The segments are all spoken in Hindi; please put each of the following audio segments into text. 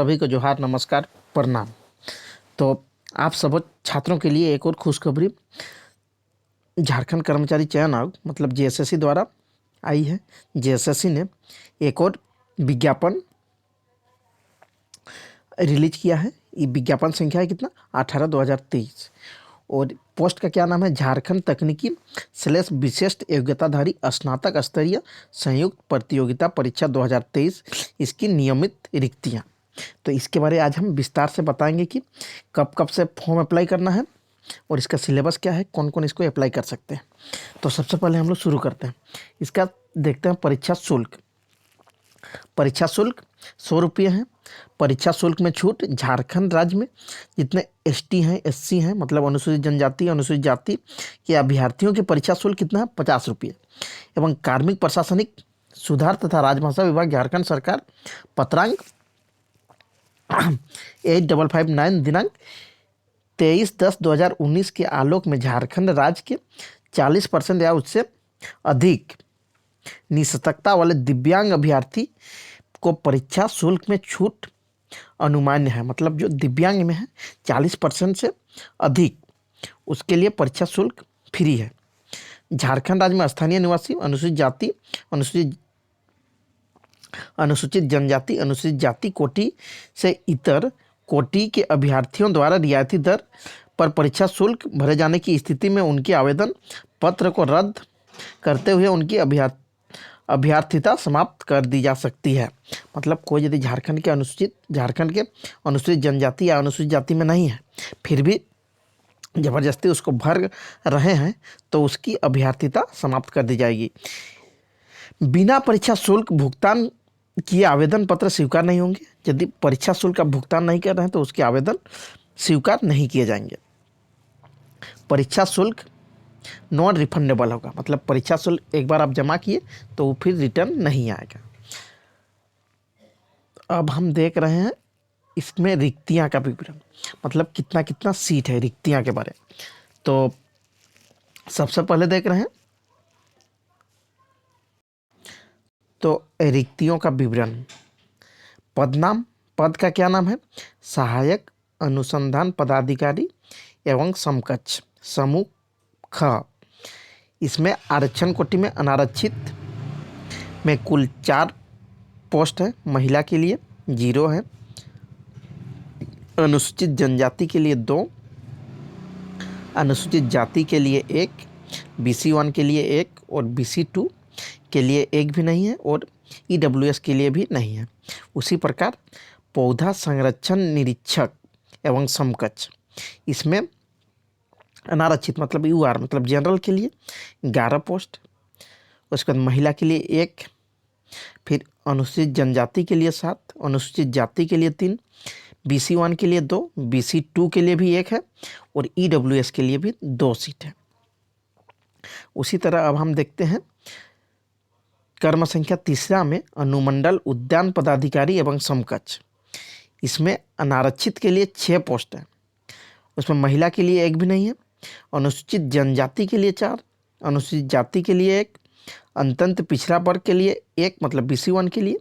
सभी को जोहार, नमस्कार, प्रणाम। तो आप सब छात्रों के लिए एक और खुशखबरी झारखंड कर्मचारी चयन आयोग मतलब जेएसएससी द्वारा आई है। जेएसएससी ने एक और विज्ञापन रिलीज किया है। ये विज्ञापन संख्या है कितना 18/2023 और पोस्ट का क्या नाम है, झारखंड तकनीकी / विशिष्ट योग्यताधारी स्नातक स्तरीय संयुक्त प्रतियोगिता परीक्षा 2023, इसकी नियमित रिक्तियाँ। तो इसके बारे में आज हम विस्तार से बताएंगे कि कब कब से फॉर्म अप्लाई करना है और इसका सिलेबस क्या है, कौन कौन इसको अप्लाई कर सकते हैं। तो सबसे पहले हम लोग शुरू करते हैं। इसका देखते हैं परीक्षा शुल्क। परीक्षा शुल्क 100 रुपये है। परीक्षा शुल्क में छूट झारखंड राज्य में जितने एसटी हैं, एससी हैं, मतलब अनुसूचित जनजाति, अनुसूचित जाति के अभ्यर्थियों की परीक्षा शुल्क कितना है 50 रुपये। एवं कार्मिक प्रशासनिक सुधार तथा राजभाषा विभाग झारखंड सरकार पत्रांक 8559 दिनांक 23/10/2019 के आलोक में झारखंड राज्य के 40% या उससे अधिक निःशक्तता वाले दिव्यांग अभ्यर्थी को परीक्षा शुल्क में छूट अनुमान्य है। मतलब जो दिव्यांग में है 40% से अधिक, उसके लिए परीक्षा शुल्क फ्री है। झारखंड राज्य में स्थानीय निवासी, अनुसूचित जाति, अनुसूचित जनजाति, अनुसूचित जाति कोटि से इतर कोटि के अभ्यर्थियों द्वारा रियायती दर पर परीक्षा शुल्क भरे जाने की स्थिति में उनके आवेदन पत्र को रद्द करते हुए उनकी अभ्यर्थिता समाप्त कर दी जा सकती है। मतलब कोई यदि झारखंड के अनुसूचित जनजाति या अनुसूचित जाति में नहीं है, फिर भी जबरदस्ती उसको भर रहे हैं, तो उसकी अभ्यर्थिता समाप्त कर दी जाएगी। बिना परीक्षा शुल्क भुगतान किए आवेदन पत्र स्वीकार नहीं होंगे। यदि परीक्षा शुल्क का भुगतान नहीं कर रहे हैं तो उसके आवेदन स्वीकार नहीं किए जाएंगे। परीक्षा शुल्क नॉन रिफंडेबल होगा। मतलब परीक्षा शुल्क एक बार आप जमा किए तो वो फिर रिटर्न नहीं आएगा। अब हम देख रहे हैं इसमें रिक्तियां का विवरण, मतलब कितना कितना सीट है, रिक्तियां के बारे में। तो सबसे पहले देख रहे हैं तो रिक्तियों का विवरण। पद नाम, पद का क्या नाम है, सहायक अनुसंधान पदाधिकारी एवं समकक्ष समूह ख। इसमें आरक्षण कोटि में अनारक्षित में कुल 4 पोस्ट है। महिला के लिए 0 है, अनुसूचित जनजाति के लिए 2, अनुसूचित जाति के लिए 1, BC1 के लिए 1 और BC2 के लिए 1 भी नहीं है और EWS के लिए भी नहीं है। उसी प्रकार पौधा संरक्षण निरीक्षक एवं समकक्ष, इसमें अनारक्षित मतलब UR मतलब जनरल के लिए 11 पोस्ट। उसके बाद महिला के लिए 1, फिर अनुसूचित जनजाति के लिए 7, अनुसूचित जाति के लिए 3, BC1 के लिए 2, BC2 के लिए भी 1 है और EWS के लिए भी 2 सीट है। उसी तरह अब हम देखते हैं कर्म संख्या 3 में अनुमंडल उद्यान पदाधिकारी एवं समकक्ष। इसमें अनारक्षित के लिए 6 पोस्ट है। उसमें महिला के लिए 1 भी नहीं है, अनुसूचित जनजाति के लिए 4, अनुसूचित जाति के लिए 1, अत्यंत पिछड़ा वर्ग के लिए 1 मतलब BC1 के लिए,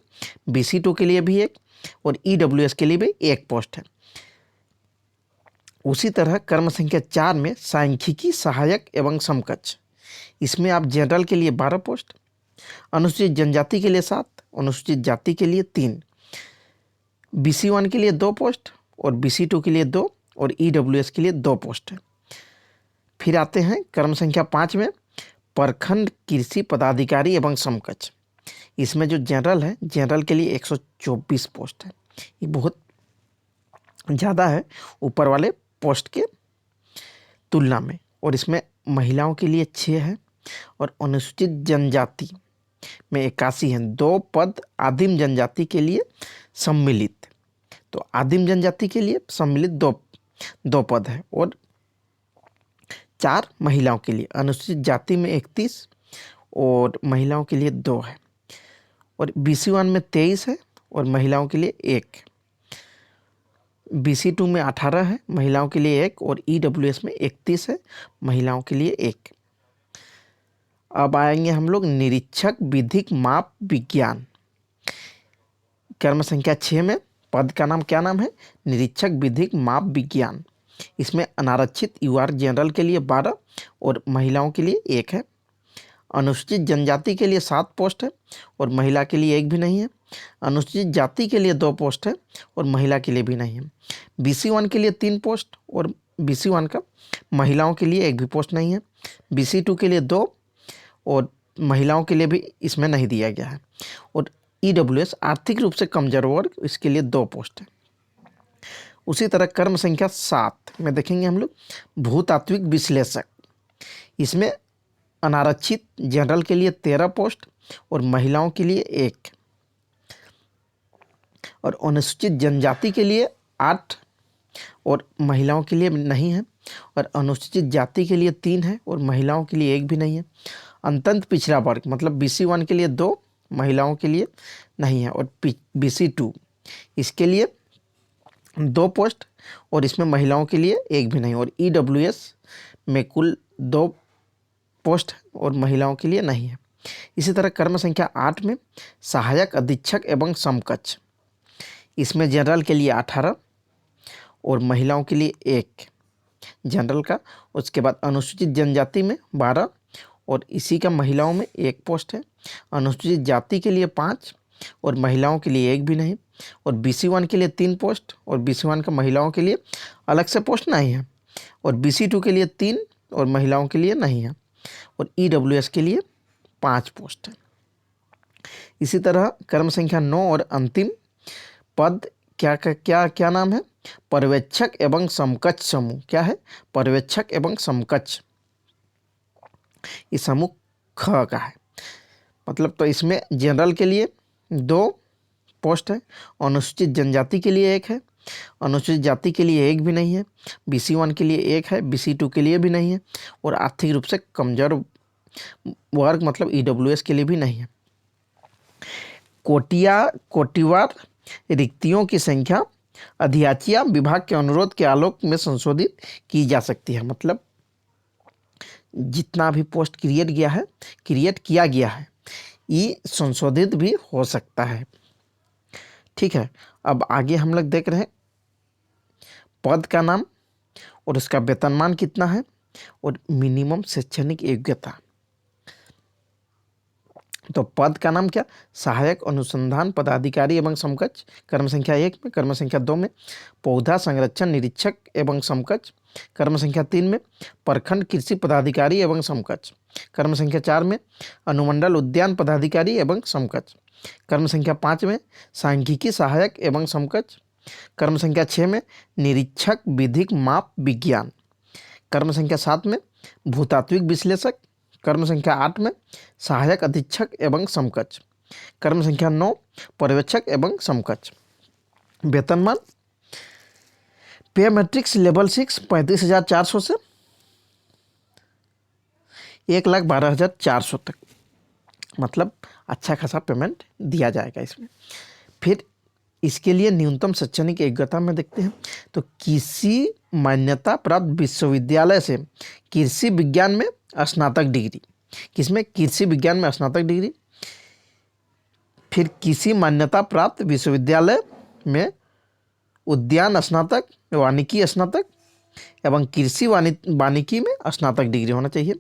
BC2 के लिए भी 1 और EWS के लिए भी 1 पोस्ट है। उसी तरह कर्म संख्या 4 में सांख्यिकी सहायक एवं समकक्ष, इसमें आप जनरल के लिए 12 पोस्ट, अनुसूचित जनजाति के लिए 7, अनुसूचित जाति के लिए 3, BC1 के लिए 2 पोस्ट और BC2 के लिए 2 और EWS के लिए 2 पोस्ट है। फिर आते हैं कर्म संख्या 5 में प्रखंड कृषि पदाधिकारी एवं समकक्ष। इसमें जो जनरल है, जनरल के लिए 124 पोस्ट है। ये बहुत ज़्यादा है ऊपर वाले पोस्ट के तुलना में। और इसमें महिलाओं के लिए 6 है और अनुसूचित जनजाति में 81 हैं। 2 पद आदिम जनजाति के लिए सम्मिलित, तो आदिम जनजाति के लिए सम्मिलित 2 पद है और 4 महिलाओं के लिए। अनुसूचित जाति में 31 और महिलाओं के लिए 2 है और BC1 में 23 है और महिलाओं के लिए 1, BC2 में 18 है, महिलाओं के लिए 1 और EWS में 31 है, महिलाओं के लिए 1। अब आएंगे हम लोग निरीक्षक विधिक माप विज्ञान। कर्म संख्या 6 में पद का नाम क्या नाम है? निरीक्षक विधिक माप विज्ञान। इसमें अनारक्षित यूआर जनरल के लिए 12 और महिलाओं के लिए 1 है। अनुसूचित जनजाति के लिए 7 पोस्ट है और महिला के लिए 1 भी नहीं है। अनुसूचित जाति के लिए 2 पोस्ट है और महिला के लिए भी नहीं है। BC1 के लिए 3 पोस्ट और BC1 का महिलाओं के लिए 1 भी पोस्ट नहीं है। BC2 के लिए 2 और महिलाओं के लिए भी इसमें नहीं दिया गया है। और EWS आर्थिक रूप से कमजोर वर्ग, इसके लिए 2 पोस्ट है। उसी तरह कर्म संख्या 7 में देखेंगे हम लोग भूतात्विक विश्लेषक। इसमें अनारक्षित जनरल के लिए 13 पोस्ट और महिलाओं के लिए 1 और अनुसूचित जनजाति के लिए 8 और महिलाओं के लिए नहीं है। और अनुसूचित जाति के लिए 3 है और महिलाओं के लिए 1 भी नहीं है। अंतंत पिछड़ा वर्ग मतलब BC1 के लिए 2, महिलाओं के लिए नहीं है। और BC2 इसके लिए 2 पोस्ट और इसमें महिलाओं के लिए 1 भी नहीं। और EWS में कुल 2 पोस्ट और महिलाओं के लिए नहीं है। इसी तरह कर्म संख्या 8 में सहायक अधीक्षक एवं समकक्ष। इसमें जनरल के लिए 18 और महिलाओं के लिए 1 जनरल का। उसके बाद अनुसूचित जनजाति में 12 और इसी का महिलाओं में 1 पोस्ट है। अनुसूचित जाति के लिए 5 और महिलाओं के लिए 1 भी नहीं। और BC1 के लिए 3 पोस्ट और BC1 का महिलाओं के लिए अलग से पोस्ट नहीं है। और BC2 के लिए 3 और महिलाओं के लिए नहीं है। और EWS के लिए 5 पोस्ट है। इसी तरह कर्म संख्या 9 और अंतिम पद क्या क्या क्या क्या नाम है? पर्यवेक्षक एवं समकक्ष समूह। क्या है? पर्यवेक्षक एवं समकक्ष। इस समूह ख का है। मतलब तो इसमें जनरल के लिए 2 पोस्ट है, अनुसूचित जनजाति के लिए 1 है, अनुसूचित जाति के लिए 1 भी नहीं है, BC1 के लिए 1 है, BC2 के लिए भी नहीं है और आर्थिक रूप से कमजोर वर्ग मतलब EWS के लिए भी नहीं है। कोटिवार रिक्तियों की संख्या अधियाचिया विभाग के अनुरोध के आलोक में संशोधित की जा सकती है। मतलब जितना भी पोस्ट क्रिएट किया गया है ये संशोधित भी हो सकता है। ठीक है, अब आगे हम लोग देख रहे हैं पद का नाम और उसका वेतनमान कितना है और मिनिमम शैक्षणिक योग्यता। तो पद का नाम क्या? सहायक अनुसंधान पदाधिकारी एवं समकक्ष कर्म संख्या 1 में। कर्म संख्या 2 में पौधा संरक्षण निरीक्षक एवं समकक्ष। कर्म संख्या 3 में प्रखंड कृषि पदाधिकारी एवं समकक्ष। कर्म संख्या 4 में अनुमंडल उद्यान पदाधिकारी एवं समकक्ष। कर्म संख्या 5 में सांख्यिकी सहायक एवं समकक्ष। कर्म संख्या 6 में निरीक्षक विधिक माप विज्ञान। कर्म संख्या 7 में भूतात्विक विश्लेषक। कर्म संख्या 8 में सहायक अधीक्षक एवं समकक्ष। कर्म संख्या 9 पर्यवेक्षक एवं समकक्ष। वेतनमान पे मैट्रिक्स लेवल 6 35,400 से 1,12,400 तक, मतलब अच्छा खासा पेमेंट दिया जाएगा इसमें। फिर इसके लिए न्यूनतम शैक्षणिक योग्यता में देखते हैं तो किसी मान्यता प्राप्त विश्वविद्यालय से कृषि विज्ञान में स्नातक डिग्री। किसमें? कृषि विज्ञान में स्नातक डिग्री। फिर किसी मान्यता प्राप्त विश्वविद्यालय में उद्यान स्नातक, वानिकी स्नातक एवं कृषि वानिकी में स्नातक डिग्री होना चाहिए।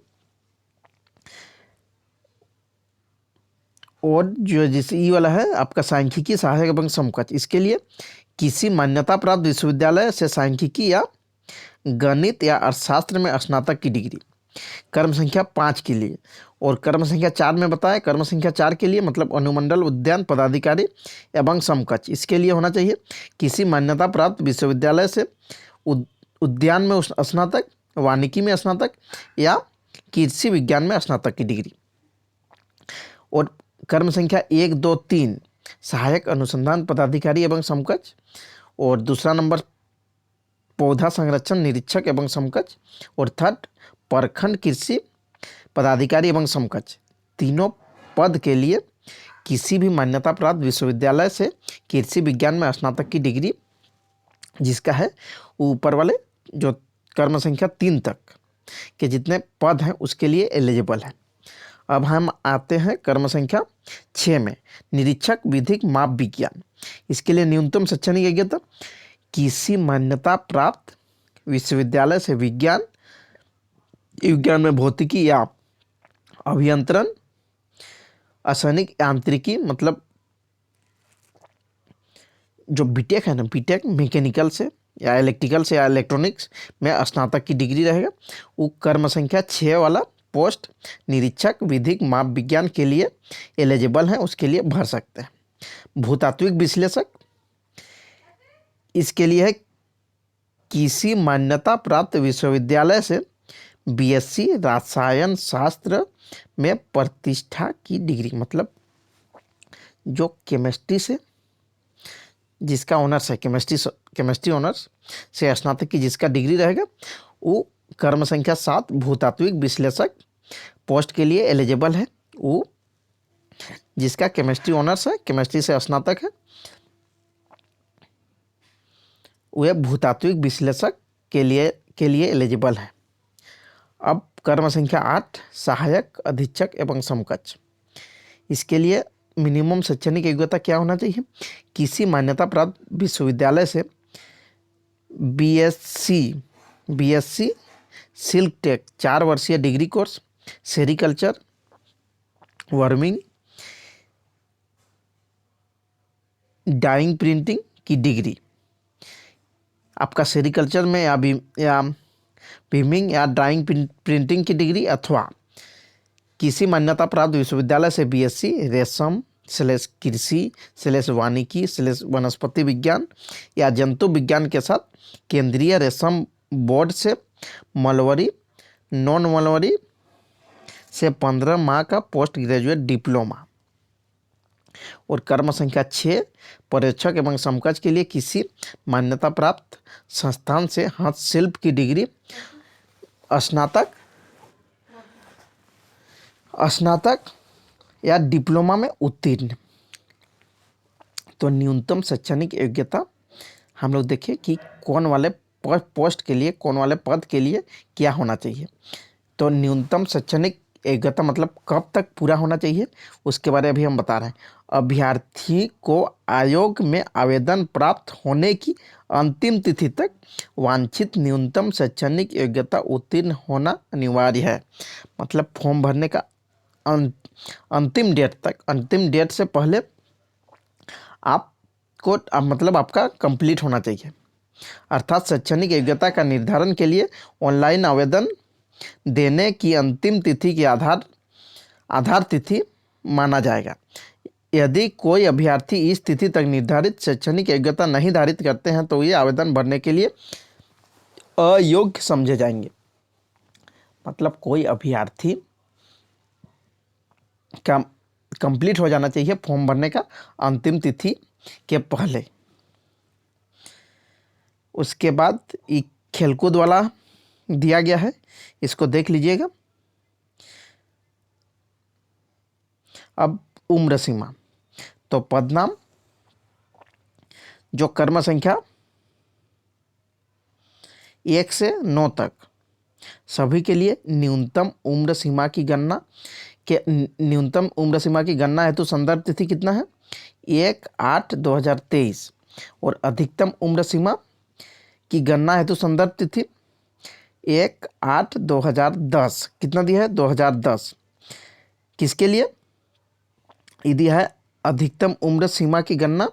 और जो जैसे ई वाला है आपका सांख्यिकी सहायक एवं समकक्ष, इसके लिए किसी मान्यता प्राप्त विश्वविद्यालय से सांख्यिकी या गणित या अर्थशास्त्र में स्नातक की डिग्री। कर्म संख्या 5 के लिए। और कर्म संख्या 4 में बताया, कर्म संख्या 4 के लिए मतलब अनुमंडल उद्यान पदाधिकारी एवं समकक्ष, इसके लिए होना चाहिए किसी मान्यता प्राप्त विश्वविद्यालय से उद्यान में स्नातक, वानिकी में स्नातक या कृषि विज्ञान में स्नातक की डिग्री। और कर्म संख्या 1, 2, 3 सहायक अनुसंधान पदाधिकारी एवं समकक्ष। और दूसरा नंबर पौधा संरक्षण निरीक्षक एवं समकक्ष। और थर्ड प्रखंड कृषि पदाधिकारी एवं समकक्ष। तीनों पद के लिए किसी भी मान्यता प्राप्त विश्वविद्यालय से कृषि विज्ञान में स्नातक की डिग्री जिसका है, ऊपर वाले जो कर्म संख्या 3 तक के जितने पद हैं उसके लिए एलिजिबल है। अब हम आते हैं कर्म संख्या 6 में निरीक्षक विधिक माप विज्ञान। इसके लिए न्यूनतम शैक्षणिक योग्यता किसी मान्यता प्राप्त विश्वविद्यालय से विज्ञान में भौतिकी या अभियंत्रण, रासायनिक यांत्रिकी मतलब जो बीटेक है ना, बीटेक मैकेनिकल से या इलेक्ट्रिकल से या इलेक्ट्रॉनिक्स में स्नातक की डिग्री रहेगा। वो कर्म संख्या 6 वाला पोस्ट निरीक्षक विधिक माप विज्ञान के लिए एलिजिबल है, उसके लिए भर सकते हैं। भूतात्विक विश्लेषक, इसके लिए है किसी मान्यता प्राप्त विश्वविद्यालय से बीएससी रसायन शास्त्र में प्रतिष्ठा की डिग्री, मतलब जो केमिस्ट्री से जिसका ऑनर्स है, केमिस्ट्री ऑनर्स से स्नातक की जिसका डिग्री रहेगा वो कर्म संख्या 7 भूतात्विक विश्लेषक पोस्ट के लिए एलिजिबल है। वो जिसका केमिस्ट्री ऑनर्स है, केमिस्ट्री से स्नातक है, वह भूतात्विक विश्लेषक के लिए एलिजिबल है। अब कर्म संख्या 8 सहायक अधीक्षक एवं समकक्ष, इसके लिए मिनिमम शैक्षणिक योग्यता क्या होना चाहिए? किसी मान्यता प्राप्त विश्वविद्यालय से बीएससी सिल्क टेक 4 वर्षीय degree course, sericulture, worming, dying printing की डिग्री। आपका सेरिकल्चर में या बीमिंग या डाइंग प्रिंटिंग की डिग्री, अथवा किसी मान्यता प्राप्त विश्वविद्यालय से बीएससी रेशम कृषि वानिकी वनस्पति विज्ञान या जंतु विज्ञान के साथ केंद्रीय रेशम बोर्ड से मलबरी नॉन मलबरी से 15 माह का पोस्ट ग्रेजुएट डिप्लोमा। और कर्म संख्या 6 पर्यवेक्षक एवं समकक्ष के लिए किसी मान्यता प्राप्त संस्थान से हस्तशिल्प की डिग्री, स्नातक या डिप्लोमा में उत्तीर्ण। तो न्यूनतम शैक्षणिक योग्यता हम लोग देखें कि कौन वाले पोस्ट के लिए, कौन वाले पद के लिए क्या होना चाहिए। तो न्यूनतम शैक्षणिक योग्यता मतलब कब तक पूरा होना चाहिए, उसके बारे में अभी हम बता रहे हैं। अभ्यर्थी को आयोग में आवेदन प्राप्त होने की अंतिम तिथि तक वांछित न्यूनतम शैक्षणिक योग्यता उत्तीर्ण होना अनिवार्य है। मतलब फॉर्म भरने का अंतिम डेट से पहले मतलब आपका कंप्लीट होना चाहिए। अर्थात शैक्षणिक योग्यता का निर्धारण के लिए ऑनलाइन आवेदन देने की अंतिम तिथि की आधार तिथि माना जाएगा। यदि कोई अभ्यर्थी इस तिथि तक निर्धारित शैक्षणिक योग्यता नहीं धारित करते हैं तो ये आवेदन भरने के लिए अयोग्य समझे जाएंगे। मतलब कोई अभ्यर्थी का कंप्लीट हो जाना चाहिए फॉर्म भरने का अंतिम तिथि के पहले। उसके बाद एक खेलकूद वाला दिया गया है, इसको देख लीजिएगा। अब उम्र सीमा, तो पदनाम जो कर्म संख्या 1 से 9 तक सभी के लिए न्यूनतम उम्र सीमा की गणना हेतु संदर्भ तिथि कितना है? 1/8/2023। और अधिकतम उम्र सीमा की गणना हेतु संदर्भ तिथि 1/8/2010। कितना दिया है? 2010। किसके लिए ये दिया है? अधिकतम उम्र सीमा की गणना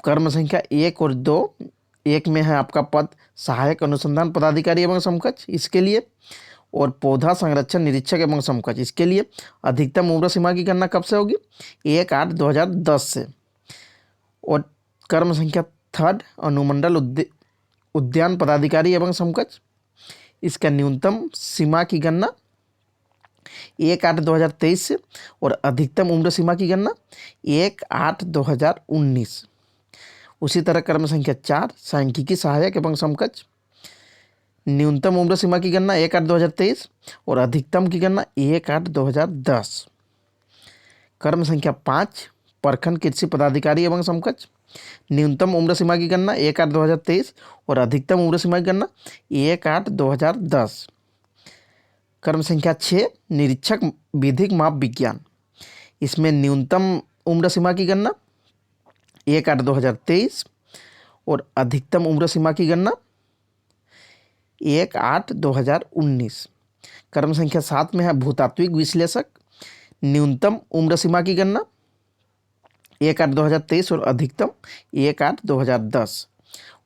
कर्म संख्या 1 और 2। 1 में है आपका पद सहायक अनुसंधान पदाधिकारी एवं समकक्ष, इसके लिए। और पौधा संरक्षण निरीक्षक एवं समकक्ष, इसके लिए अधिकतम उम्र सीमा की गणना कब से होगी? 1/8/2010 से। और कर्म संख्या 3 अनुमंडल उद्यान पदाधिकारी एवं समकक्ष, इसका न्यूनतम सीमा की गणना 1/8/2023 से। और अधिकतम उम्र सीमा की गणना 1/8/2019। उसी तरह कर्म संख्या 4 सांख्यिकी सहायक एवं समकक्ष, न्यूनतम उम्र सीमा की गणना 1/8/2023 और अधिकतम की गणना 1/8/2010। कर्म संख्या 5 प्रखंड कृषि पदाधिकारी एवं समकक्ष, न्यूनतम उम्र सीमा की गणना 1/8/2023 और अधिकतम उम्र सीमा की गणना 1/8/2010। कर्म संख्या 6 निरीक्षक विधिक माप विज्ञान, इसमें न्यूनतम उम्र सीमा की गणना 1/8/2023 और अधिकतम उम्र सीमा की गणना 1/8/2019। क्रम संख्या 7 में है भूतात्विक विश्लेषक, न्यूनतम उम्र सीमा की गणना 1/8/2023 और अधिकतम 1/8/2010।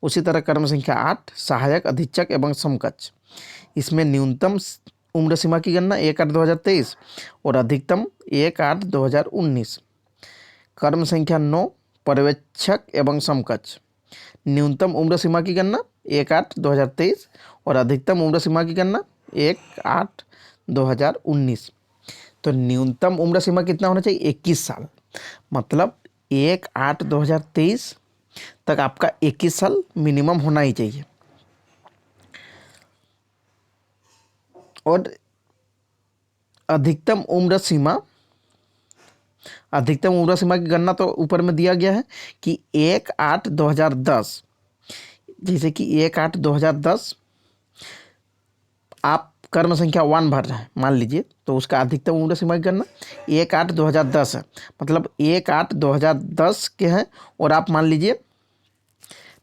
उसी तरह क्रम संख्या 8 सहायक अधीक्षक एवं समकक्ष, इसमें न्यूनतम उम्र सीमा की गणना 1/8/2023 और अधिकतम 1/8/2019। क्रम संख्या 9 पर्यवेक्षक एवं समकक्ष, न्यूनतम उम्र सीमा की गणना 1/8/2023 और अधिकतम उम्र सीमा की गणना 1/8/2019। तो न्यूनतम उम्र सीमा कितना होना चाहिए? 21 साल। मतलब 1/8/2023 तक आपका 21 साल मिनिमम होना ही चाहिए। और अधिकतम उम्र सीमा की गणना तो ऊपर में दिया गया है कि 1/8/2010, जैसे कि 1/8/2010 आप कर्म संख्या 1 भर रहे हैं मान लीजिए, तो उसका अधिकतम उम्र सीमा की गणना 1/8/2010 है। मतलब 1/8/2010 के हैं और आप मान लीजिए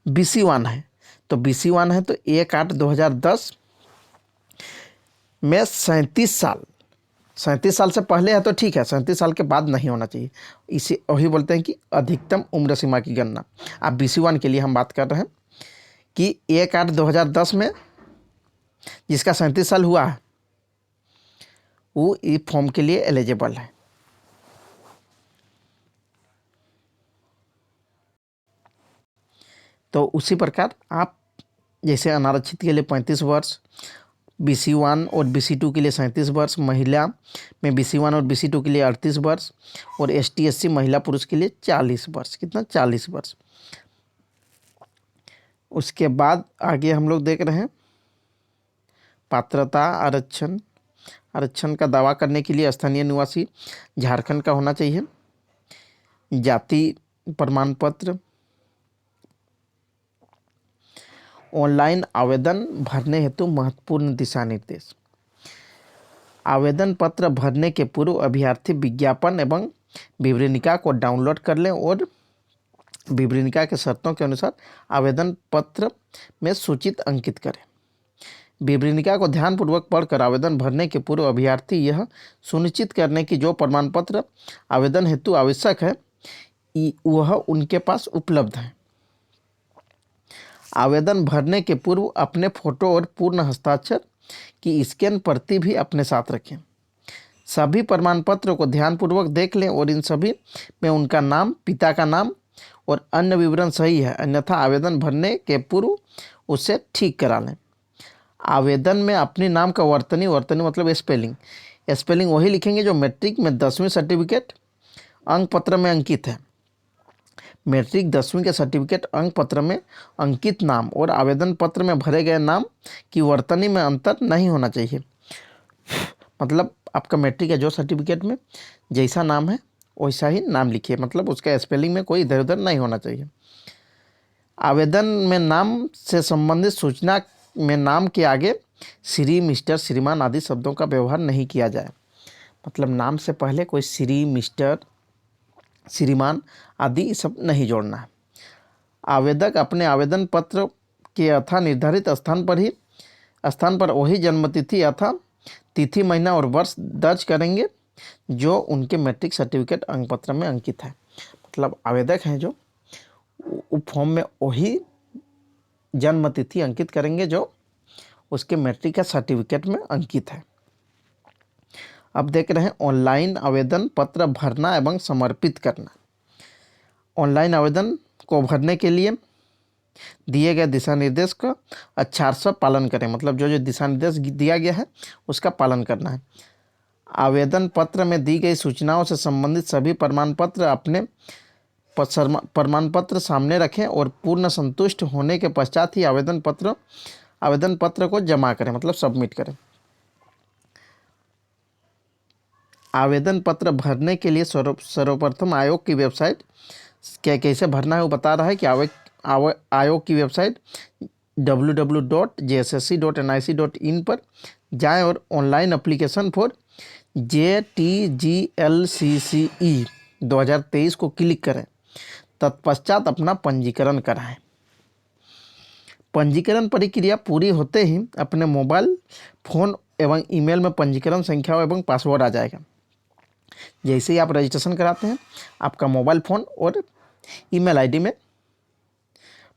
BC1 है, तो BC1 है तो 1/8/2010 में 37 साल से पहले है तो ठीक है, 37 साल के बाद नहीं होना चाहिए। इसे वही बोलते हैं कि अधिकतम उम्र सीमा की गणना। आप BC1 के लिए हम बात कर रहे हैं कि 1/8/2010 में जिसका 37 साल हुआ है वो इस फॉर्म के लिए एलिजिबल है। तो उसी प्रकार आप जैसे अनारक्षित के लिए 35 वर्ष, BC1 और BC2 के लिए 37 वर्ष, महिला में BC1 और BC2 के लिए 38 वर्ष और ST/SC महिला पुरुष के लिए 40 वर्ष। कितना? 40 वर्ष। उसके बाद आगे हम लोग देख रहे हैं पात्रता आरक्षण। आरक्षण का दावा करने के लिए स्थानीय निवासी झारखंड का होना चाहिए। जाति प्रमाण पत्र, ऑनलाइन आवेदन भरने हेतु महत्वपूर्ण दिशा निर्देश। आवेदन पत्र भरने के पूर्व अभ्यर्थी विज्ञापन एवं विवरणिका को डाउनलोड कर लें और विवरणिका के शर्तों के अनुसार आवेदन पत्र में सूचित अंकित करें। विवरणिका को ध्यानपूर्वक पढ़कर आवेदन भरने के पूर्व अभ्यर्थी यह सुनिश्चित करने की जो प्रमाण पत्र आवेदन हेतु आवश्यक है वह उनके पास उपलब्ध है। आवेदन भरने के पूर्व अपने फोटो और पूर्ण हस्ताक्षर की स्कैन प्रति भी अपने साथ रखें। सभी प्रमाण पत्रों को ध्यानपूर्वक देख लें और इन सभी में उनका नाम, पिता का नाम और अन्य विवरण सही है, अन्यथा आवेदन भरने के पूर्व उसे ठीक करा लें। आवेदन में अपने नाम का वर्तनी मतलब स्पेलिंग वही लिखेंगे जो मैट्रिक में 10वीं सर्टिफिकेट अंक पत्र में अंकित है। मैट्रिक 10वीं के सर्टिफिकेट अंक पत्र में अंकित नाम और आवेदन पत्र में भरे गए नाम की वर्तनी में अंतर नहीं होना चाहिए। मतलब आपका मैट्रिक या जो सर्टिफिकेट में जैसा नाम है वैसा ही नाम लिखिए, मतलब उसका स्पेलिंग में कोई इधर उधर नहीं होना चाहिए। आवेदन में नाम से संबंधित सूचना में नाम के आगे श्री, मिस्टर, श्रीमान आदि शब्दों का व्यवहार नहीं किया जाए। मतलब नाम से पहले कोई श्री, मिस्टर, श्रीमान आदि सब नहीं जोड़ना है। आवेदक अपने आवेदन पत्र के यथा निर्धारित स्थान पर वही जन्मतिथि यथा तिथि, महीना और वर्ष दर्ज करेंगे जो उनके मैट्रिक सर्टिफिकेट अंक पत्र में अंकित है। मतलब आवेदक हैं जो फॉर्म में वही जन्मतिथि अंकित करेंगे जो उसके मैट्रिक का सर्टिफिकेट में अंकित है। अब देख रहे हैं ऑनलाइन आवेदन पत्र भरना एवं समर्पित करना। ऑनलाइन आवेदन को भरने के लिए दिए गए दिशा निर्देश का अक्षरशः पालन करें। मतलब जो दिशा निर्देश दिया गया है उसका पालन करना है। आवेदन पत्र में दी गई सूचनाओं से संबंधित सभी प्रमाण पत्र अपने प्रमाण पत्र सामने रखें और पूर्ण संतुष्ट होने के पश्चात ही आवेदन पत्र को जमा करें, मतलब सबमिट करें। आवेदन पत्र भरने के लिए सर्वप्रथम आयोग की वेबसाइट कैसे भरना है वो बता रहा है कि आयोग की वेबसाइट www.jssc.nic.in पर जाएं और ऑनलाइन एप्लीकेशन फॉर JTGLCCE 2023 को क्लिक करें। तत्पश्चात अपना पंजीकरण कराएं। पंजीकरण प्रक्रिया पूरी होते ही अपने मोबाइल फोन एवं ईमेल में पंजीकरण संख्या एवं पासवर्ड आ जाएगा। जैसे ही आप रजिस्ट्रेशन कराते हैं, आपका मोबाइल फ़ोन और ईमेल आईडी में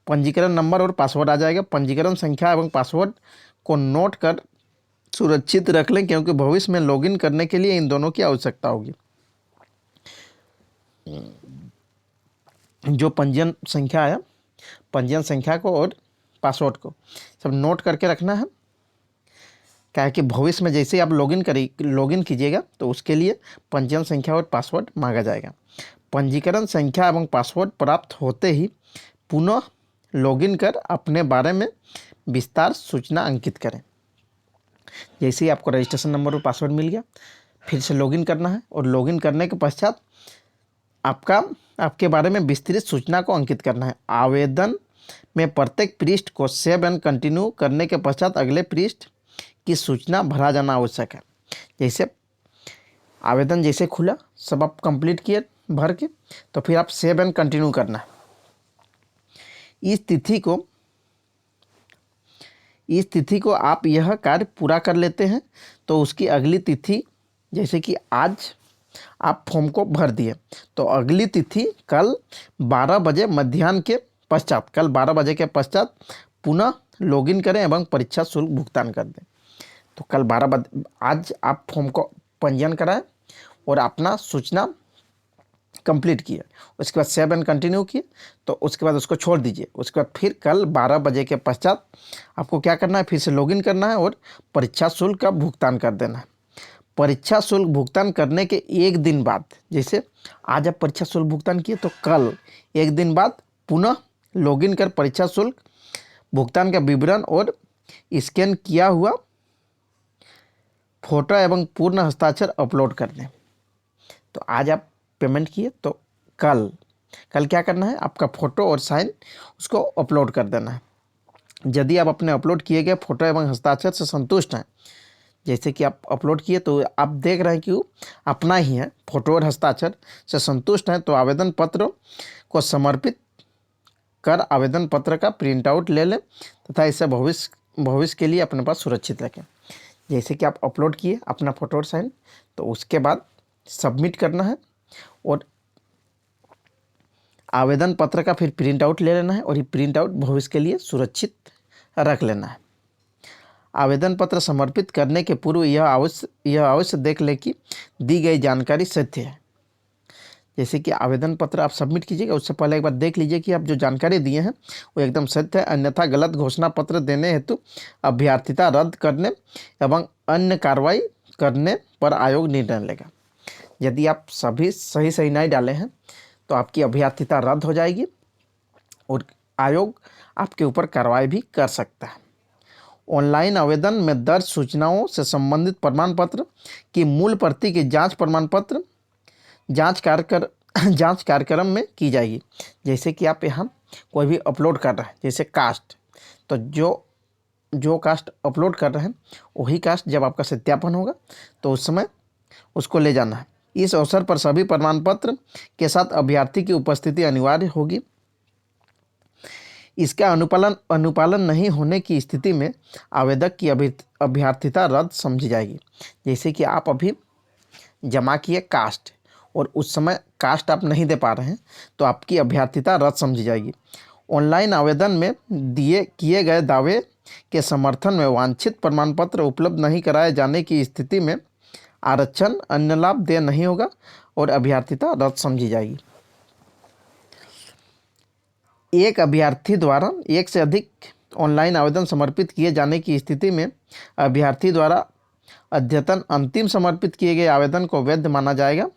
पंजीकरण नंबर और पासवर्ड आ जाएगा। पंजीकरण संख्या एवं पासवर्ड को नोट कर सुरक्षित रख लें, क्योंकि भविष्य में लॉगिन करने के लिए इन दोनों की आवश्यकता होगी। जो पंजीयन संख्या है, पंजीयन संख्या को और पासवर्ड को सब नोट करके रखना है। क्या है कि भविष्य में जैसे आप लॉगिन कीजिएगा तो उसके लिए पंजीयन संख्या और पासवर्ड मांगा जाएगा। पंजीकरण संख्या एवं पासवर्ड प्राप्त होते ही पुनः लॉगिन कर अपने बारे में विस्तार सूचना अंकित करें। जैसे ही आपको रजिस्ट्रेशन नंबर और पासवर्ड मिल गया, फिर से लॉगिन करना है और लॉगिन करने के पश्चात आपके बारे में विस्तृत सूचना को अंकित करना है। आवेदन में प्रत्येक पृष्ठ को सेव एंड कंटिन्यू करने के पश्चात अगले पृष्ठ की सूचना भरा जाना आवश्यक है। जैसे आवेदन जैसे खुला, सब आप कंप्लीट किए भर के, तो फिर आप सेव एंड कंटिन्यू करना है। इस तिथि को आप यह कार्य पूरा कर लेते हैं तो उसकी अगली तिथि, जैसे कि आज आप फॉर्म को भर दिए तो अगली तिथि कल 12 बजे मध्याह्न के पश्चात, कल 12 बजे के पश्चात पुनः लॉगिन करें एवं परीक्षा शुल्क भुगतान कर दें। तो कल 12 बजे आज आप फॉर्म को पंजीयन कराएं और अपना सूचना कंप्लीट किए, उसके बाद सेव एंड कंटिन्यू किए, तो उसके बाद उसको छोड़ दीजिए। उसके बाद फिर कल 12 बजे के पश्चात आपको क्या करना है, फिर से लॉगिन करना है और परीक्षा शुल्क का भुगतान कर देना है। परीक्षा शुल्क भुगतान करने के एक दिन बाद, जैसे आज आप परीक्षा शुल्क भुगतान किए तो कल एक दिन बाद पुनः लॉगिन कर परीक्षा शुल्क भुगतान का विवरण और स्कैन किया हुआ फोटो एवं पूर्ण हस्ताक्षर अपलोड कर दें। तो आज आप पेमेंट किए तो कल क्या करना है, आपका फ़ोटो और साइन उसको अपलोड कर देना है। यदि आप अपने अपलोड किए गए फोटो एवं हस्ताक्षर से संतुष्ट हैं, जैसे कि आप अपलोड किए तो आप देख रहे हैं कि वो अपना ही है, फोटो और हस्ताक्षर से संतुष्ट हैं, तो आवेदन पत्र को समर्पित कर आवेदन पत्र का प्रिंट आउट ले लें तथा इसे भविष्य के लिए अपने पास सुरक्षित रखें। जैसे कि आप अपलोड किए अपना फोटो और साइन, तो उसके बाद सबमिट करना है और आवेदन पत्र का फिर प्रिंट आउट ले लेना है और ये प्रिंट आउट भविष्य के लिए सुरक्षित रख लेना है। आवेदन पत्र समर्पित करने के पूर्व यह अवश्य देख ले कि दी गई जानकारी सत्य है। जैसे कि आवेदन पत्र आप सबमिट कीजिएगा, उससे पहले एक बार देख लीजिए कि आप जो जानकारी दिए हैं वो एकदम सत्य है, अन्यथा गलत घोषणा पत्र देने हेतु अभ्यर्थिता रद्द करने एवं अन्य कार्रवाई करने पर आयोग निर्णय लेगा। यदि आप सभी सही नहीं डाले हैं तो आपकी अभ्यर्थिता रद्द हो जाएगी और आयोग आपके ऊपर कार्रवाई भी कर सकता है। ऑनलाइन आवेदन में दर्ज सूचनाओं से संबंधित प्रमाण पत्र की मूल प्रति की जांच प्रमाण पत्र जांच कार्यक्रम में की जाएगी। जैसे कि आप यहाँ कोई भी अपलोड कर रहे हैं, जैसे कास्ट, तो जो कास्ट अपलोड कर रहे हैं वही कास्ट जब आपका सत्यापन होगा तो उस समय उसको ले जाना है। इस अवसर पर सभी प्रमाण पत्र के साथ अभ्यर्थी की उपस्थिति अनिवार्य होगी। इसका अनुपालन नहीं होने की स्थिति में आवेदक की अभ्यर्थिता रद्द समझी जाएगी। जैसे कि आप अभी जमा किए कास्ट और उस समय कास्ट आप नहीं दे पा रहे हैं तो आपकी अभ्यर्थिता रद्द समझी जाएगी। ऑनलाइन आवेदन में किए गए दावे के समर्थन में वांछित प्रमाण पत्र उपलब्ध नहीं कराए जाने की स्थिति में आरक्षण अन्य लाभ देय नहीं होगा और अभ्यर्थिता रद्द समझी जाएगी। एक अभ्यर्थी द्वारा एक से अधिक ऑनलाइन आवेदन समर्पित किए जाने की स्थिति में अभ्यर्थी द्वारा अद्यतन अंतिम समर्पित किए गए आवेदन को वैध माना जाएगा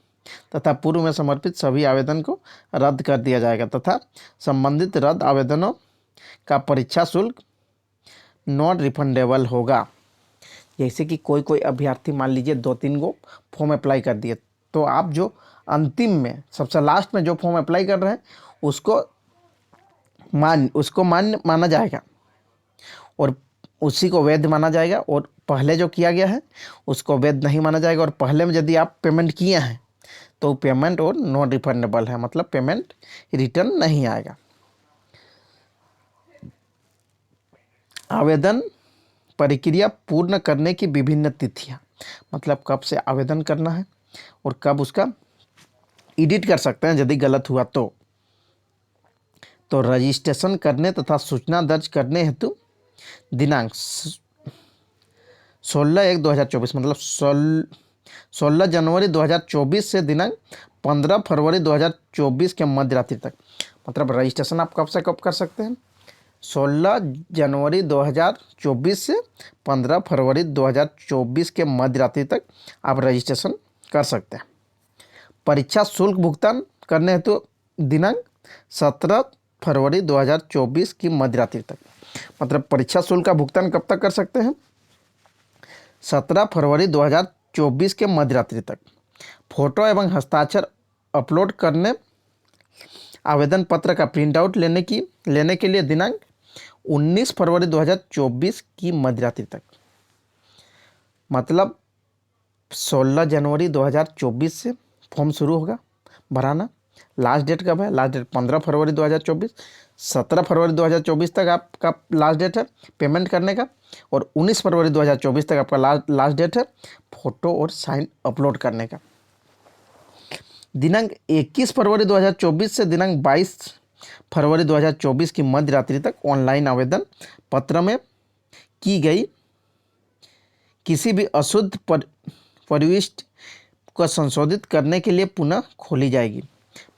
तथा पूर्व में समर्पित सभी आवेदन को रद्द कर दिया जाएगा तथा संबंधित रद्द आवेदनों का परीक्षा शुल्क नॉन रिफंडेबल होगा। जैसे कि कोई अभ्यर्थी मान लीजिए 2-3 गो फॉर्म अप्लाई कर दिए, तो आप जो अंतिम में सबसे लास्ट में जो फॉर्म अप्लाई कर रहे हैं उसको मान्य माना जाएगा और उसी को वैध माना जाएगा और पहले जो किया गया है उसको वैध नहीं माना जाएगा। और पहले में यदि आप पेमेंट किए हैं तो पेमेंट और नॉन रिफंडेबल है, मतलब पेमेंट रिटर्न नहीं आएगा। आवेदन प्रक्रिया पूर्ण करने की विभिन्न तिथियां, मतलब कब से आवेदन करना है और कब उसका एडिट कर सकते हैं यदि गलत हुआ तो रजिस्ट्रेशन करने तथा सूचना दर्ज करने हेतु दिनांक 16/1/2024, मतलब 16 जनवरी 2024 से दिनांक 15 फरवरी 2024 के मध्य रात्रि तक। मतलब रजिस्ट्रेशन आप कब से कब कर सकते हैं? 16 जनवरी 2024 से 15 फरवरी 2024 के मध्य रात्रि तक आप रजिस्ट्रेशन कर सकते हैं। परीक्षा शुल्क भुगतान करने हेतु दिनांक 17 फरवरी 2024 की मध्य रात्रि तक। मतलब परीक्षा शुल्क का भुगतान कब तक कर सकते हैं? 17 फरवरी 2024 के मध्य रात्रि तक। फोटो एवं हस्ताक्षर अपलोड करने आवेदन पत्र का प्रिंट आउट लेने के लिए दिनांक 19 फरवरी 2024 की मध्य रात्रि तक। मतलब 16 जनवरी 2024 से फॉर्म शुरू होगा भराना। लास्ट डेट कब है? लास्ट डेट 15 फरवरी 2024। 17 फरवरी 2024 तक आपका लास्ट डेट है पेमेंट करने का, और 19 फरवरी 2024 तक आपका लास्ट डेट है फोटो और साइन अपलोड करने का। दिनांक 21 फरवरी 2024 से दिनांक 22 फरवरी 2024 की मध्य रात्रि तक ऑनलाइन आवेदन पत्र में की गई किसी भी अशुद्ध प्रविष्टि को संशोधित करने के लिए पुनः खोली जाएगी।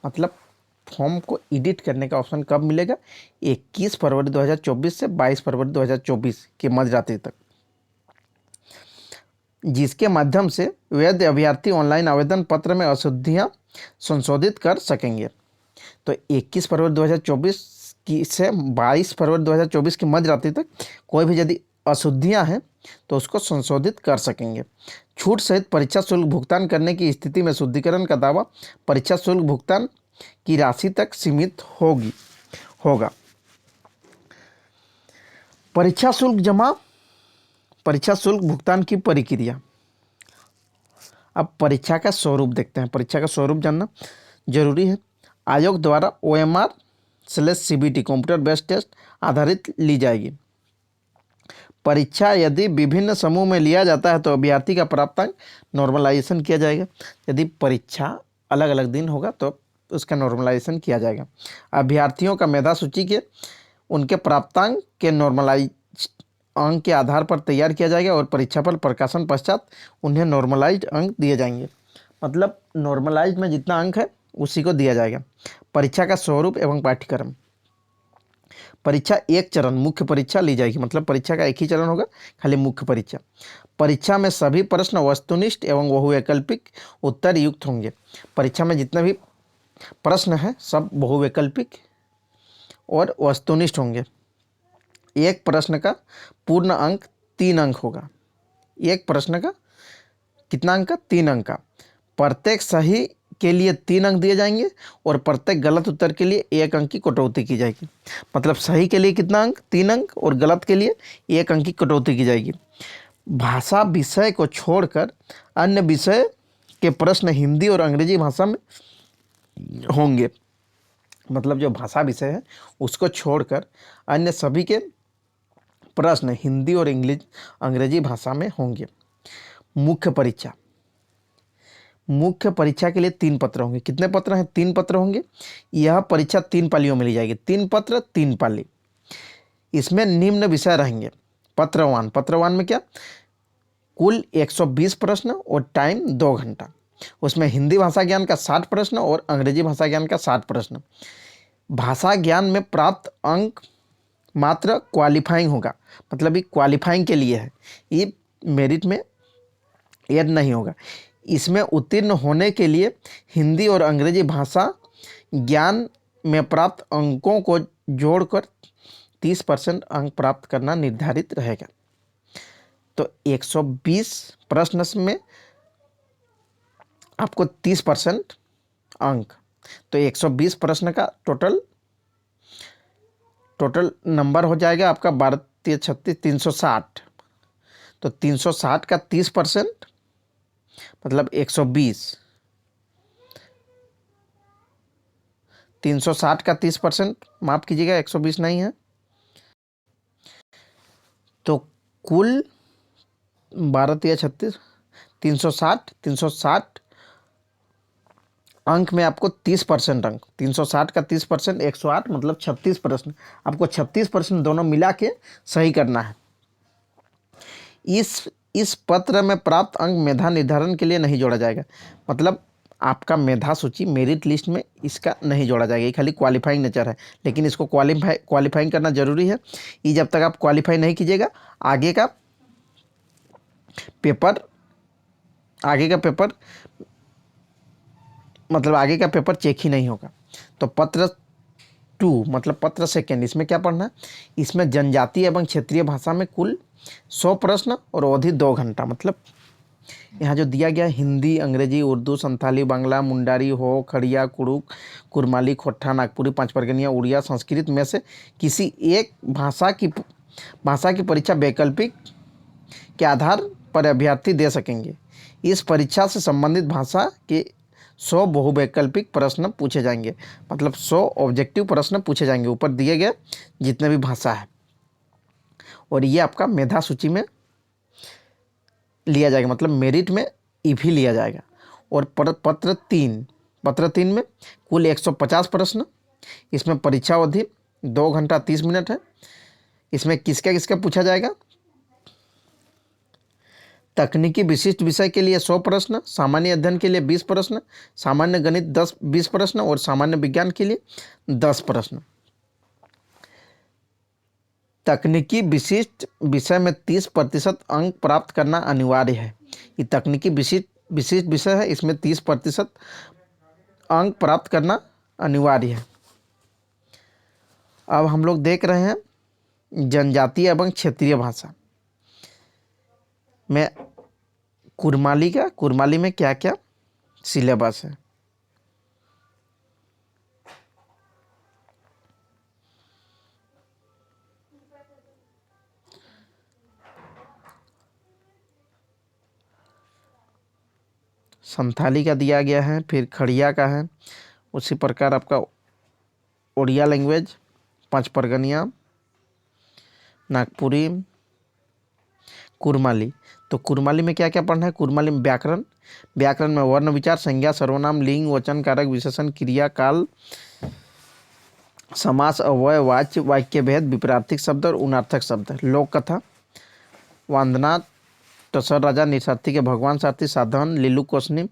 मतलब फॉर्म को एडिट करने का ऑप्शन कब मिलेगा? 21 फरवरी 2024 से 22 फरवरी 2024 के मध्य रात्रि तक, जिसके माध्यम से वैध अभ्यर्थी ऑनलाइन आवेदन पत्र में अशुद्धियां संशोधित कर सकेंगे। तो 21 फरवरी 2024 की से 22 फरवरी 2024 की मध्य रात्रि तक कोई भी यदि अशुद्धियां हैं तो उसको संशोधित कर सकेंगे। छूट सहित परीक्षा शुल्क भुगतान करने की स्थिति में शुद्धिकरण का दावा परीक्षा शुल्क भुगतान की राशि तक सीमित होगा। परीक्षा शुल्क भुगतान की प्रक्रिया। अब परीक्षा का स्वरूप देखते हैं। परीक्षा का स्वरूप जानना जरूरी है। आयोग द्वारा OMR/CBT कंप्यूटर बेस्ड टेस्ट आधारित ली जाएगी। परीक्षा यदि विभिन्न समूह में लिया जाता है तो अभ्यर्थी का प्राप्तांक नॉर्मलाइजेशन किया जाएगा। यदि परीक्षा अलग अलग दिन होगा तो उसका नॉर्मलाइजेशन किया जाएगा। अभ्यर्थियों का मेधा सूची के उनके प्राप्तांक के नॉर्मलाइज अंक के आधार पर तैयार किया जाएगा और परीक्षा फल प्रकाशन पश्चात उन्हें नॉर्मलाइज्ड अंक दिए जाएंगे। मतलब नॉर्मलाइज्ड में जितना अंक है उसी को दिया जाएगा। परीक्षा का स्वरूप एवं पाठ्यक्रम। परीक्षा एक चरण मुख्य परीक्षा ली जाएगी। मतलब परीक्षा का एक ही चरण होगा, खाली मुख्य परीक्षा। परीक्षा में सभी प्रश्न वस्तुनिष्ठ एवं बहुवैकल्पिक उत्तर युक्त होंगे। परीक्षा में जितने भी प्रश्न हैं सब बहुवैकल्पिक और वस्तुनिष्ठ होंगे। एक प्रश्न का पूर्ण अंक 3 अंक होगा। एक प्रश्न का कितना अंक का? 3 अंक का। प्रत्येक सही के लिए 3 अंक दिए जाएंगे और प्रत्येक गलत उत्तर के लिए 1 अंक की कटौती की जाएगी। मतलब सही के लिए कितना अंक? 3 अंक, और गलत के लिए 1 अंक की कटौती की जाएगी। भाषा विषय को छोड़कर अन्य विषय के प्रश्न हिंदी और अंग्रेजी भाषा में होंगे। मतलब जो भाषा विषय है उसको छोड़कर अन्य सभी के प्रश्न हिंदी और अंग्रेजी भाषा में होंगे। मुख्य परीक्षा के लिए 3 पत्र होंगे। कितने पत्र हैं? 3 पत्र होंगे। यह परीक्षा 3 पालियों में ली जाएगी। 3 पत्र 3 पाली। इसमें निम्न विषय रहेंगे। पत्र 1 में क्या? कुल 120 प्रश्न और टाइम 2 घंटा। उसमें हिंदी भाषा ज्ञान का 60 प्रश्न और अंग्रेजी भाषा ज्ञान का 60 प्रश्न। भाषा ज्ञान में प्राप्त अंक मात्र क्वालिफाइंग होगा। मतलब ये क्वालिफाइंग के लिए है, ये मेरिट में ऐड नहीं होगा। इसमें उत्तीर्ण होने के लिए हिंदी और अंग्रेजी भाषा ज्ञान में प्राप्त अंकों को जोड़कर 30% अंक प्राप्त करना निर्धारित रहेगा। तो 120 प्रश्न में आपको 30% अंक, तो 120 प्रश्न का टोटल नंबर हो जाएगा आपका 12 36 360। तो 360 का 30% मतलब 120 360 का 30%, माफ़ कीजिएगा 120 नहीं है, तो कुल 12 या 36, 360 अंक में आपको 30% अंक, 360 का 30%, 108 मतलब 36 प्रश्न, आपको 36 प्रश्न दोनों मिला के सही करना है। इस पत्र में प्राप्त अंक मेधा निर्धारण के लिए नहीं जोड़ा जाएगा, मतलब आपका मेधा सूची मेरिट लिस्ट में इसका नहीं जोड़ा जाएगा, ये खाली क्वालिफाइंग नेचर है, लेकिन इसको क्वालिफाइंग करना जरूरी है। ये जब तक आप क्वालिफाई नहीं कीजिएगा, आगे का पेपर मतलब आगे का पेपर चेक ही नहीं होगा। तो पत्र 2 मतलब पत्र सेकेंड, इसमें क्या पढ़ना है, इसमें जनजातीय एवं क्षेत्रीय भाषा में कुल 100 प्रश्न और अवधि 2 घंटा। मतलब यहाँ जो दिया गया हिंदी, अंग्रेजी, उर्दू, संथाली, बांग्ला, मुंडारी, हो, खड़िया, कुड़ुक, कुरमाली, खोट्ठा, नागपुरी, पाँच परगनिया, उड़िया, संस्कृत में से किसी एक भाषा की परीक्षा वैकल्पिक के आधार पर अभ्यर्थी दे सकेंगे। इस परीक्षा से संबंधित भाषा के 100 बहुवैकल्पिक प्रश्न पूछे जाएंगे, मतलब 100 ऑब्जेक्टिव प्रश्न पूछे जाएंगे ऊपर दिए गए जितने भी भाषा है, और ये आपका मेधा सूची में लिया जाएगा, मतलब मेरिट में भी लिया जाएगा। और पत्र 3 में कुल 150 प्रश्न, इसमें परीक्षा अवधि 2 घंटा 30 मिनट है। इसमें किसका पूछा जाएगा, तकनीकी विशिष्ट विषय के लिए 100 प्रश्न, सामान्य अध्ययन के लिए 20 प्रश्न, सामान्य गणित 20 प्रश्न और सामान्य विज्ञान के लिए 10 प्रश्न। तकनीकी विशिष्ट विषय में 30% अंक प्राप्त करना अनिवार्य है। ये तकनीकी विशिष्ट विषय है, इसमें 30% अंक प्राप्त करना अनिवार्य है। अब हम लोग देख रहे हैं जनजातीय एवं क्षेत्रीय भाषा में कुरमाली में क्या क्या सिलेबस है। संथाली का दिया गया है, फिर खड़िया का है, उसी प्रकार आपका उड़िया लैंग्वेज, पाँच परगनिया, नागपुरी, कुरमाली। तो कुरमाली में क्या क्या पढ़ना है, कुरमाली में व्याकरण में वर्ण विचार, संज्ञा, सर्वनाम, लिंग, वचन, कारक, विशेषण, क्रिया, काल, समास, अव्यय, वाच्य, वाक्य भेद, विपरीतार्थक शब्द और उनार्थक शब्द, लोक कथा, वंदना, टसर राजा, निसार्थी के भगवान सारथी, साधन, लीलू कोसनी,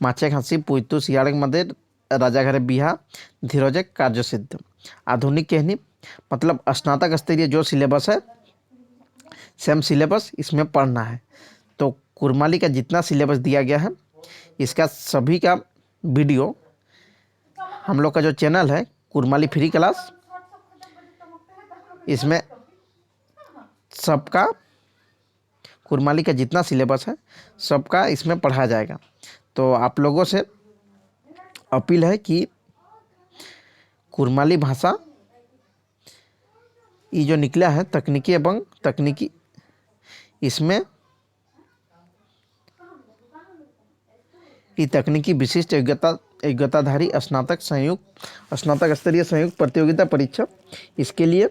माछे खांसी, पुइतु, सियाड़क मदेर, राजा घरे बिहा, धीरोजक, कार्य सिद्ध। आधुनिक कहनी मतलब स्नातक स्तरीय जो सिलेबस है, सेम सिलेबस इसमें पढ़ना है। तो कुरमाली का जितना सिलेबस दिया गया है, इसका सभी का वीडियो हम लोग का जो चैनल है कुरमाली फ्री क्लास, इसमें सबका कुरमाली का जितना सिलेबस है सबका इसमें पढ़ा जाएगा। तो आप लोगों से अपील है कि कुरमाली भाषा ये जो निकला है तकनीकी एवं तकनीकी, इसमें ये तकनीकी विशिष्ट योग्यताधारी स्नातक स्तरीय संयुक्त प्रतियोगिता परीक्षा, इसके लिए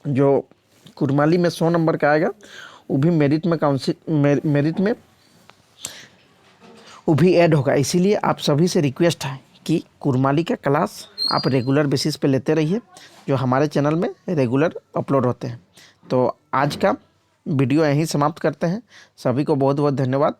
जो कुरमाली में 100 नंबर का आएगा वो भी मेरिट में वो भी ऐड होगा। इसीलिए आप सभी से रिक्वेस्ट है कि कुरमाली का क्लास आप रेगुलर बेसिस पे लेते रहिए, जो हमारे चैनल में रेगुलर अपलोड होते हैं। तो आज का वीडियो यहीं समाप्त करते हैं। सभी को बहुत बहुत धन्यवाद।